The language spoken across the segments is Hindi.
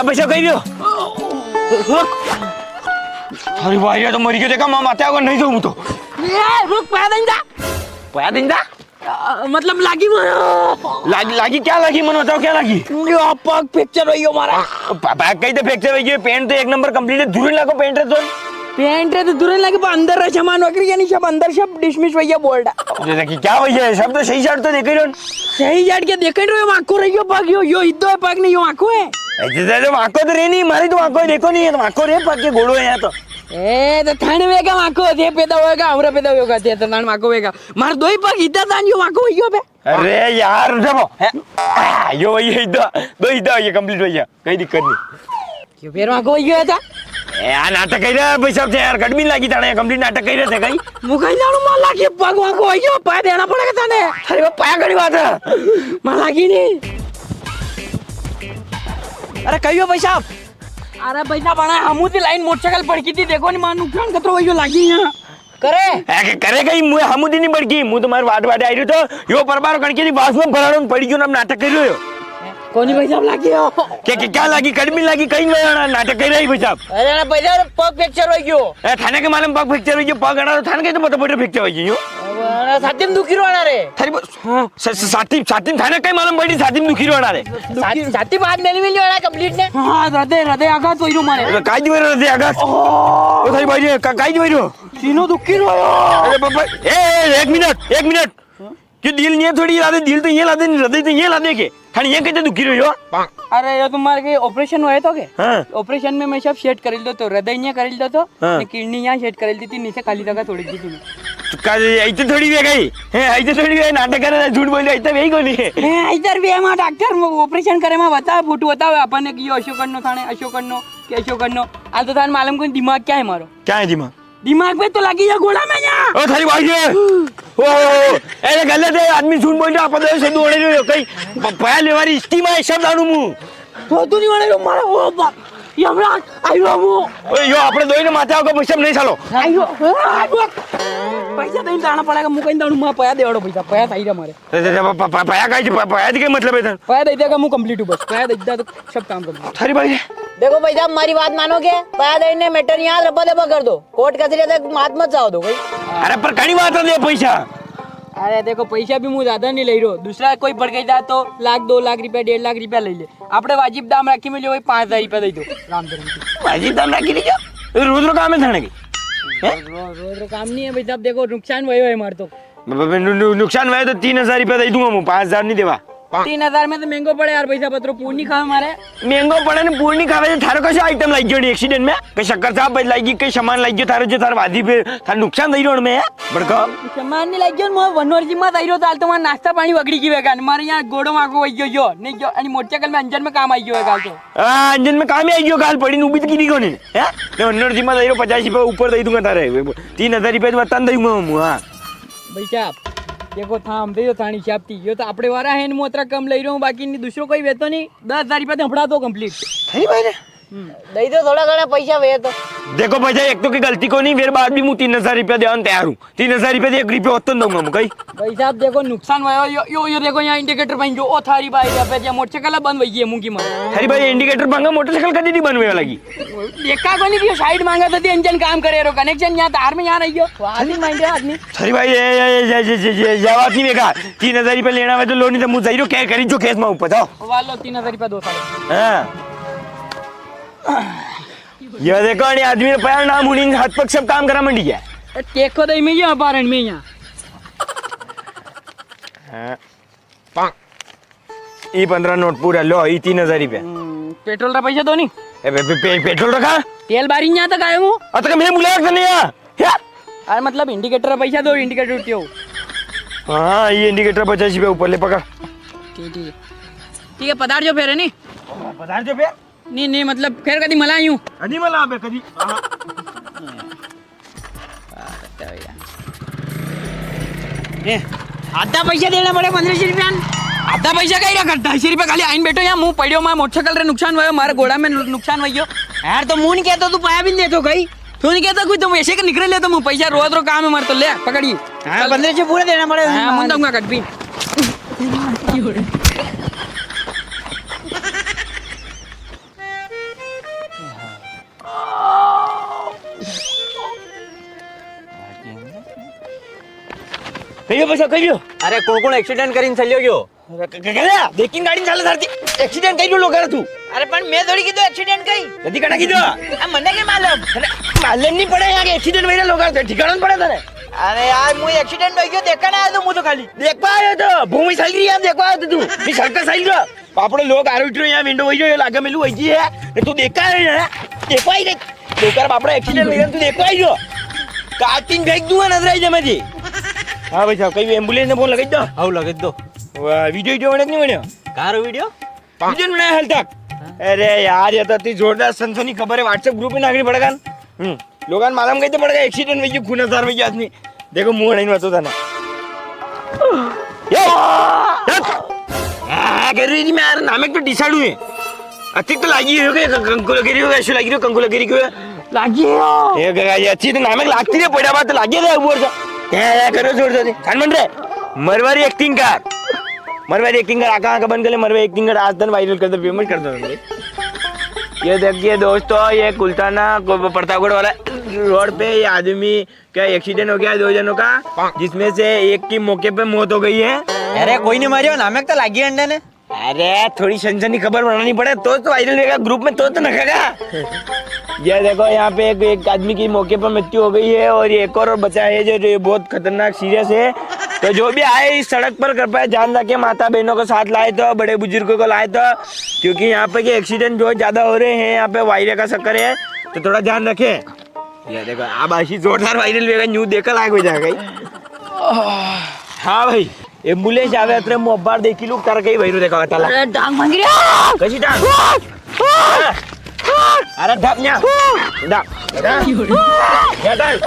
का पैसा कही दियो अरे भाई ये तो मरी गयो देखा मां माते अगर नहीं जाऊं तो ए रुक पाया दिन दा मतलब लागी लागी क्या लागी मन बताओ क्या लागी पग फ्रैक्चर हो गयो मारा पापा कहीं तो फ्रैक्चर हो गयो पेंट तो एक नंबर कंप्लीट है दूर लागो पेंट है तो पेंट है तो दूर लगे पर अंदर रह सामान वगैरह यानी सब अंदर सब डिसमिस हो गया बोल्ड जैसे कि क्या भैया सब तो सही शर्ट तो देख रहे हो सही जाट के देख रहे हो आंखों रहियो पग यो इधर है पग नहीं यो आंखों है ऐसे तो आंखों तो रे नहीं मारी तो आंखों देखो नहीं है तो आंखों रे पग के घोड़ो है यहाँ तो ए तो थाने वेगा आंखों दे पैदा होएगा हमरा पैदा होएगा ते तो नान आंखों वेगा मार दो ही पग इधर दान यो आंखों यो बे अरे यार देखो यो ये दो इधर ये कंप्लीट हो गया कोई दिक्कत नहीं क्यों फिर आंखों यो था यार नाटक कर रहा भाई सब यार गड़बी लगी था कंप्लीट नाटक कर रहे थे कहीं मुकई जानो मार लागी पग आंखों यो पाए देना पड़ेगा थाने अरे वो पाया कड़ी बात है मार लागी नहीं अरे कहियो भाई साहब अरे पैसा बना हमू थी लाइन मोटरसाइकिल पड़की थी देखो नहीं मान नुकसान कतरो वही लागी यहाँ करे करे गई मुझे हमू दी नहीं पड़की मुझे तुम्हारे वाट आई रही तो यो परबार कणके दी बास में भराड़ो पड़ी जो नाम नाटक कर रहे हो कोनी भाई साहब लागी हो क्या लागी कड़मी लागी कहीं नाटक कर रही भाई साहब अरे ना पैसा पग फ्रैक्चर हो गयो थाने के मालूम पग फ्रैक्चर हो गयो पग अड़ा थाने के तो पता पड़े फ्रैक्चर हो गयो साथी में दुखी रोना रे थारी साथी साथी थाने कहीं मालूम पड़ी साथी में दुखी रोना रे साथी बात नहीं मिली वाला कंप्लीट ने हां हृदय आघात होइरो मारे काय दिवे हृदय आघात ओ थारी भाई काय दिवे रो तीनों दुखी रोयो अरे बाबा एक मिनट क्यों दिल नहीं है थोड़ी लादे दिल तो ये लादे हृदय तो ये लादे के थाने ये कहते दुखी रहो अरे ये तुम्हारे के ऑपरेशन हुए तो के हाँ। ऑपरेशन में मैं सब सेट कर दो तो हृदय यहाँ कर दो तो हाँ। किडनी यहाँ सेट कर दी थी नीचे खाली जगह थोड़ी दी थी ऐसे थोड़ी वे गई ऐसे थोड़ी वे नाटक करे झूठ बोले ऐसे वही कोनी है इधर भी है डॉक्टर ऑपरेशन करे मैं बता फोटो बताओ अपन ने कि अशोक करनो थाने अशोक करनो कि अशोक करनो आज तो थाने मालूम कोई दिमाग क्या है मारो क्या है दिमाग पे तो लगी है घोड़ा में यहाँ ओ थारी भाई ओ ऐसे गलत है आदमी झूठ बोल रहा अपन से दौड़े रहे हो कहीं पाया लेवारी स्टीम है सब दारू मु तो तू नहीं मारे मारा ओ बाप ये हमरा आयो वो ओ यो આપણે દોઈને માથે આવો પૈસા નહીં ચાલો આયો પૈસા દઈને દાણા પડેगा મુકઈ દાણું માં પયા દેવાડો પૈસા પયા થઈ રે મારે પયા કાઈ છે પયા કે मतलब है પયા દઈ દેगा હું कंप्लीट हूं बस पया दई दे तो सब काम कर दूं थारी भाई देखो भाई साहब हमारी बात मानोगे पया देने मैटर यहाँ रब्बा दब्बा कर दो कोर्ट कचरे तक मात मत जाओ दो भाई अरे पर कड़ी बात है पैसा अरे देखो पैसा भी मुझे ज्यादा नहीं ले रहा दूसरा कोई पड़ गई था तो लाख 2 लाख रुपया 1.5 लाख रुपया ले ले आपने वाजिब दाम राखी में जो 5,000 रुपया दे दो राम धर्म वाजिब दाम राखी ले जाओ रोज रो काम है थाने की रोज काम नहीं है भाई साहब देखो नुकसान वही है मार तो नुकसान हुआ तो 3,000 रुपया दे दूंगा मैं 5,000 नहीं देवा 3,000 में तो महंगो पड़े यार पैसा पत्रो पूर्णी खावे मारे महंगो पड़े ने पूर्णी खावे थारो कैसे आइटम लाग गयो एक्सीडेंट में कई शक्कर साहब लागी कई सामान लाग गयो थारो जो थार वादी पे थार नुकसान दई रोड में है बड़का सामान नहीं लाग गयो मो वनवर जी में दई रो ताल तो मार नाश्ता पानी वगड़ी की वेगा मारे यहां गोड़ो माको वई गयो नहीं गयो अनि मोटरसाइकिल में इंजन में काम आई गयो है गाल तो हां इंजन में काम ही आई गयो गाल पड़ी उबी की कोनी है मैं वनवर जी में दई रो 50 रुपया ऊपर दई दूंगा तारे 3,000 रुपया तो तन दूंगा मैं हां भाई साहब देखो थाम दे थानी छापती यो तो अपने वाला है मोत्रा कम ले रहा हूँ बाकी दूसरों कोई वेतो नहीं 10,000 रुपया हपड़ा दो कंप्लीट सही भाई ने दई दो थोड़ा घना पैसा वे तो देखो भैया एक तो की गलती को नहीं फिर बाद भी मैं 3,000 रुपया देने तैयार हूँ 3,000 रुपया दे 1 रुपया होता दूंगा मैं कहीं भाई साहब देखो नुकसान हुआ यो देखो यहाँ इंडिकेटर बन जो ओ थारी भाई पे मोटरसाइकिल बंद हुई है मुंह की मार थारी भाई इंडिकेटर बंगा मोटरसाइकिल कदी नहीं बनवे लगी देखा को नहीं साइड मांगा था इंजन काम करे रो कनेक्शन यहाँ तार में यहाँ रही हो आदमी माइंड है आदमी थारी भाई जवाब नहीं देगा 3,000 रुपया लेना है तो लोन नहीं तो मुझे जाइरो क्या करी जो केस में ऊपर जाओ वालो 3,000 रुपया दो साल हां ये देखो नहीं आदमी ने पैर नाम मुड़ी हाथ पग सब काम करा मंडी है देखो दई में यहाँ बारण में यहाँ ई 15 नोट पूरा लो ई 3,000 रुपया पेट्रोल का पैसा दो नहीं पेट्रोल रखा तेल बारी यहाँ तक आए हूँ तक मैं बुलाया था नहीं यार अरे मतलब इंडिकेटर का पैसा दो इंडिकेटर उठते हो हाँ ये इंडिकेटर 50 रुपया ऊपर ले पकड़ ठीक है पधार जो फेर है नहीं पधार जो फेर नहीं मतलब खैर कदी मला यूं कदी मला बे कदी आधा पैसा देना पड़े 1500 रुपया आधा पैसा कहीं रखा 250 रुपया खाली आइन बैठो यहाँ मुंह पड़ियो मैं मोटरसाइकिल रे नुकसान हुआ मारे घोड़ा में नुकसान हुई यार तो मुंह नहीं कहता तू पाया भी नहीं देतो कहीं तू नहीं कहता कोई तुम ऐसे के निकले ले तो मुंह पैसा रोज रो काम है मार तो ले पकड़िए 1500 पूरे देना पड़ेगा मैं दूंगा कट भी બસ કહી અરે કોણ એક્સિડન્ટ કરીને ચાલ્યો ગયો ગયો દેખીને ગાડી ચાલે થારતી એક્સિડન્ટ કરી લો કરે તું અરે પણ મેં થોડી કીધું એક્સિડન્ટ કઈ નથી કણા કીધું આ મને કે માલમ માલમ નહીં પડે યાર એક્સિડન્ટ વૈરા લો કરે ઠીકાણો જ પડે તને અરે યાર હું એક્સિડન્ટ થઈ ગયો દેખાને આવ્યો તો હું તો ખાલી દેખવા આવ્યો તો ભૂમિ સાઈડ યાર દેખવા આવ્યો તું ની સરકર સાઈડ રો આપણે લોક આરો ઉતરો અહીંયા વિન્ડો વઈ ગયો લાગે મેલું વઈ ગઈ હે ને તું દેખાય ને દેખાય ને દેખાર આપણે એક્સિડન્ટ વૈરા તું દેખાય જો કાટીન ફેંક દઉં નજરાઈ જમેજી હા ભાઈ સાહેબ કઈ એમ્બ્યુલન્સ ને ફોન લગાવી દો આવ લગાવી દો વાહ વિડિયો જો વણે નહીં વણ્યો કારો વિડિયો વિડિયો ને હાલ તક अरे यार ये तो ती जोरदार सनसनी खबर है व्हाट्सएप ग्रुप में नागरी पड़ेगा लोगन मालूम कहते पड़ेगा एक्सीडेंट में खून हजार में आदमी देखो मुंह नहीं होता था ना ये कह रही मैं यार नाम एक तो डिसाइड हुए अच्छी तो लागी हो गई कंकुलगिरी हो ऐसे लागी कंकुलगिरी को लागी ये ये अच्छी तो नाम एक लागती रे पड़ा बात लागी रे ऊपर से क्या करो जोर से खान मन रे मरवारी एक्टिंग कर मरवारी एक्टिंग कर आका बंद कर ले मरवारी एक्टिंग कर आज दिन वायरल कर दो पेमेंट कर दो ये देखिए दोस्तों ये कुलताना प्रतापगढ़ वाला रोड पे ये आदमी का एक्सीडेंट हो गया 2 जनों का जिसमें से एक की मौके पे मौत हो गई है अरे कोई नहीं मारियो नामक तो लागी अंडे ने अरे थोड़ी सनसनी खबर बनानी पड़े तो वायरल रहेगा ग्रुप में तो नखेगा ये देखो यहाँ पे एक आदमी की मौके पर मृत्यु हो गई है और एक और बचा है जो बहुत खतरनाक सीरियस है तो जो भी आए इस सड़क पर कृपया ध्यान रखें माता बहनों को साथ लाए तो बड़े बुजुर्गों को लाए तो क्योंकि यहाँ पे के एक्सीडेंट बहुत ज्यादा हो रहे हैं यहाँ पे वायरल का चक्कर है तो थोड़ा ध्यान रखें ये देखो अब ऐसी जोरदार वायरल होगा न्यूज देखकर लायक हो जाएगा हाँ भाई एम्बुलेंस आवे अत्र मोबाइल देखी लोग तार कई भाई देखा ताला अरे डांग भांगी रे कशी टांग अरे धाप न्या धाप या टांग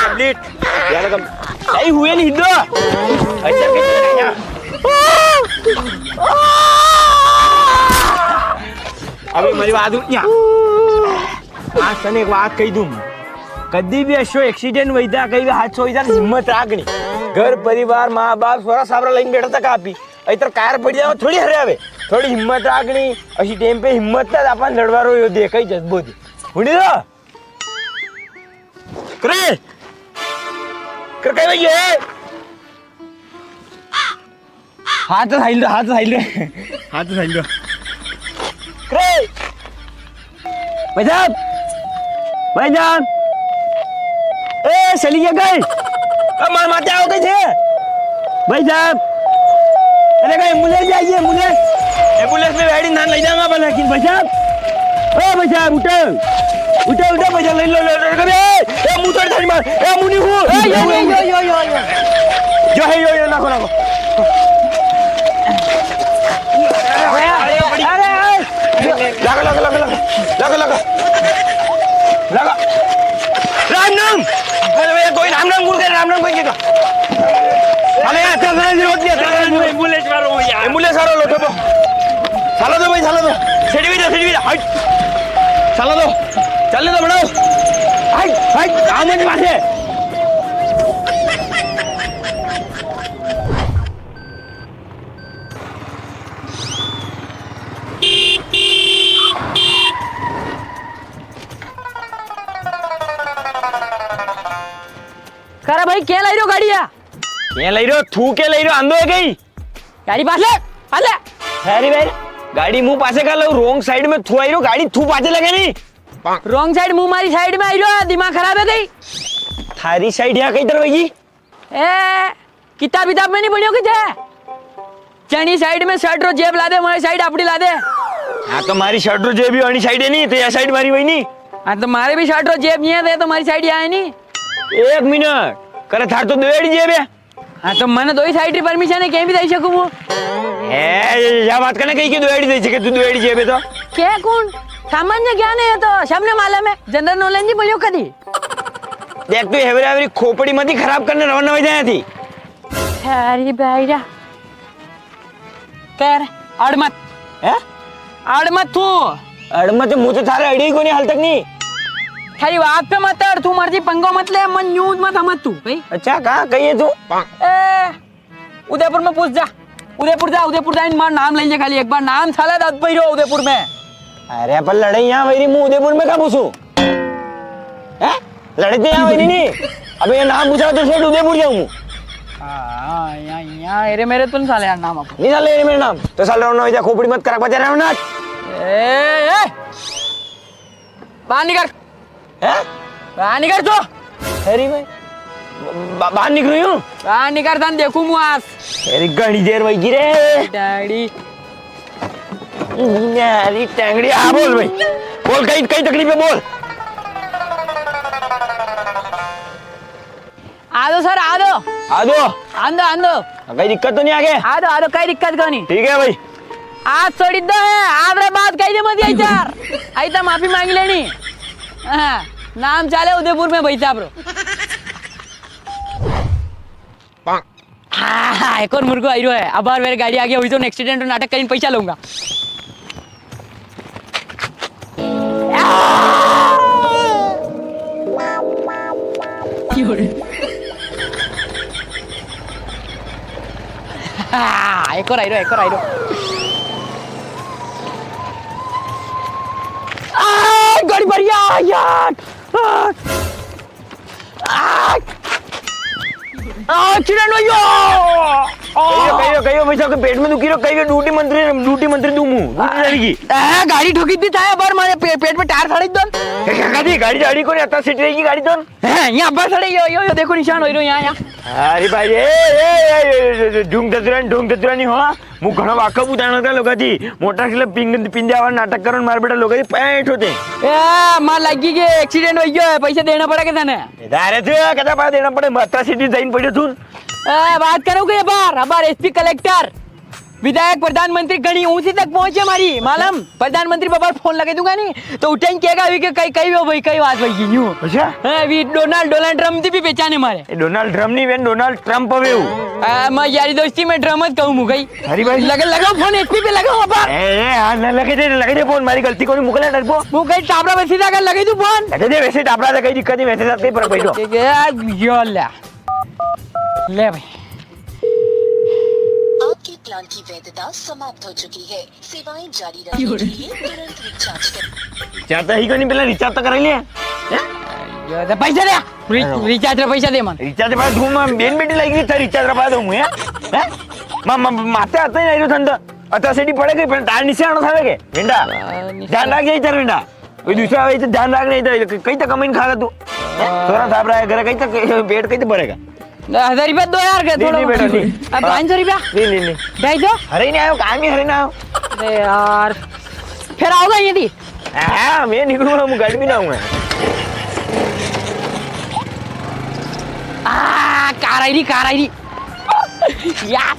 कंप्लीट यार कम सही हुए नहीं दो अच्छा कैसे न्या अभी मेरी बात न्या आज तने एक बात कही दूं कदी भी अशो एक्सीडेंट वहीदा कई भी हादसो वहीदा हिम्मत राखनी घर परिवार माँ बाप सोरा साबरा लाइन बैठा था कापी इतर कार पड़ी जाए थोड़ी हरे आवे थोड़ी हिम्मत राखनी अशी टेम पे हिम्मत था अपन लड़वारो यो देखाई जज्बो थी हुणी दो करे कर काय भाई है हाथ हाइल दो करे भाई साहब ए चली गया गई अब मार मारते आओ गए थे भाई साहब अरे भाई एम्बुलेंस आइए एम्बुलेंस में गाड़ी नान ले जाऊंगा पर लेकिन भाई साहब उठो भाई साहब ले लो करे ए मुंह तोड़ थारी मार ए मुंह नहीं हो जो है यो ना को लगा राम नाम कोई राम नाम बोल के राम नाम कोई के अरे यार चल जरूरत नहीं एम्बुलेंस वालों लो तो चलो दो भाई चलो दो सीढ़ी भी हट चलो दो चलने दो बढ़ाओ हट आमन मारे करा भाई क्या लाई रहो गाड़िया क्या लाई रहो थू के लाई रहो अंदो है गई गाड़ी पास ले अरे भाई गाड़ी मुंह पासे का लो रॉन्ग साइड में थू आई रहो गाड़ी थू पासे लगे नहीं रॉन्ग साइड मुंह मारी साइड में आई रहो दिमाग खराब है गई थारी साइड यहाँ कई तरह होगी ए किताब में नहीं पढ़ियो किथे चनी साइड में शर्ट रो जेब ला दे मारी साइड अपनी ला दे हाँ तो मारी शर्ट रो जेब भी वाली साइड है नहीं तो यह साइड मारी वही नहीं हाँ तो मारे भी शर्ट रो जेब नहीं है तो मारी साइड यहाँ है नहीं 1 मिनट करे थार तो दोड़ी जेब है हाँ तो मैंने दो ही साइड की परमिशन है कहीं भी दे सकूं वो या बात करना कहीं की दोड़ी दे सके तू दोड़ी जेब है तो क्या कौन सामान्य ज्ञान है तो सामने मालूम है जनरल नॉलेज नहीं पढ़ियो कदी देख तू हेवरी खोपड़ी मत खराब करने रवाना हो जाए थी अरे भाईरा कर अड़मत है अड़मत तू अड़मत मुझे तो थारे अड़ी को नहीं हाल तक नहीं थारी बात पे मत अड़ तू मर्जी पंगो मत ले मन न्यूज मत मत तू भाई अच्छा कहाँ कही है तू ए उदयपुर में पूछ जा उदयपुर जा इन मार नाम ले ले खाली एक बार नाम साला दत भाई रो उदयपुर में अरे पर लड़े यहाँ मेरी मुंह उदयपुर में कहाँ पूछूं हैं लड़े थे यहाँ वही नहीं अबे ये नाम पूछा तो सेठ उदयपुर जाऊँ मैं। हाँ यहाँ अरे मेरे तो नहीं साले यार नाम आपको नहीं साले मेरा नाम तो साले रहो ना खोपड़ी मत करा बजा रहा हूँ ना ए बाहर निकल हैं बाहर निकल तो अरे भाई बाहर निकल रही हूँ बाहर निकल था देखूं मैं आज अरे घड़ी देर भाई गिरे डैडी अरे टैंगड़ी हाँ बोल भाई बोल कहीं कहीं तकलीफ है बोल आ दो सर आ दो आ दो आंदो आंदो कहीं दिक्कत तो नहीं आगे आ दो कई दिक्कत को नहीं ठीक है भाई आज सोडी दो है आज रे बात कही दे मत यार आई तो माफी मांगी लेनी हाँ, नाम चाले उदयपुर में बैठा ब्रो हाँ एक और मुर्गो आई रो है अब बार मेरी गाड़ी आ गई हुई तो एक्सीडेंट नाटक करीन पैसा लूंगा एक और आई रो गाड़ी बढ़िया यार एक्सीडेंट हो कहियो भाई साहब पेट में दुखी रहो कहियो ड्यूटी मंत्री दूं की गाड़ी ठोकी दी था बार मारे पेट में टायर सड़ी दोन कदी गाड़ी कोणी आता सीट रहेगी गाड़ी दोन यहाँ पर सड़ी यो देखो निशान हो रही यहाँ अरे भाई ए ढूंग दतुरानी हो मु घणो वाका बुताणो का लोकाची मोटरसाइकल पिंद्यावर नाटक करून मार बेटा लोकाची पैंट होते ए मार लगी के एक्सीडेंट हो गया पैसे देना पड़ेगा थाने दारे तू कदा पा देना पड़े मत्ता सिटी जाइन पड़े तू बात करोगे ये बार एसपी कलेक्टर विधायक प्रधानमंत्री घड़ी ऊंची तक पहुंचे हमारी मालूम प्रधानमंत्री बाबा फोन लगा दूंगा नहीं तो उठेंगे कहेगा अभी के कई हो भाई कई बात भाई न्यू अच्छा अभी डोनाल्ड ट्रम्प थी भी पहचाने मारे डोनाल्ड ट्रम्प नहीं वेन डोनाल्ड ट्रम्प हवे मैं यारी दोस्ती में ड्रम मत कहूँ मुगई अरे भाई लगा फोन एसपी पे लगा बाबा ए हां लगे दे फोन मारी गलती कोनी मुकला डरपो मुगई टापरा वैसे जाकर लगे तू फोन लगे दे वैसे टापरा से कई दिक्कत नहीं वैसे साथ कई पर बैठो यो ले भाई आपके प्लान की वैधता समाप्त हो चुकी है सेवाएं जारी रखने के लिए तुरंत रिचार्ज करें चाहता ही कोनी पहले रिचार्ज तो करा लिया पैसा दे रिचार्ज पैसा दे मन रिचार्ज बाद धूम बेन बेटी लागी था रिचार्ज बाद हूं हैं माते आते नहीं रो थंड आता सेडी पड़े गई पण टायर नीचे आनो थावे के वेंडा ध्यान रख जाई तर वेंडा कोई दूसरा भाई तो ध्यान रख नहीं तो कई तक कमाइन खागा तू थोड़ा साहब रहा है घर कई तक पेट कई तक भरेगा 1000 रुपया दो यार के थोड़ा अब 500 रुपया नहीं ढाई दो हरे नहीं आयो काम ही हरे ना आयो अरे यार फिर आओगा यदि हां मैं निकलूंगा मैं गाड़ी भी ना आऊंगा कार आईडी यार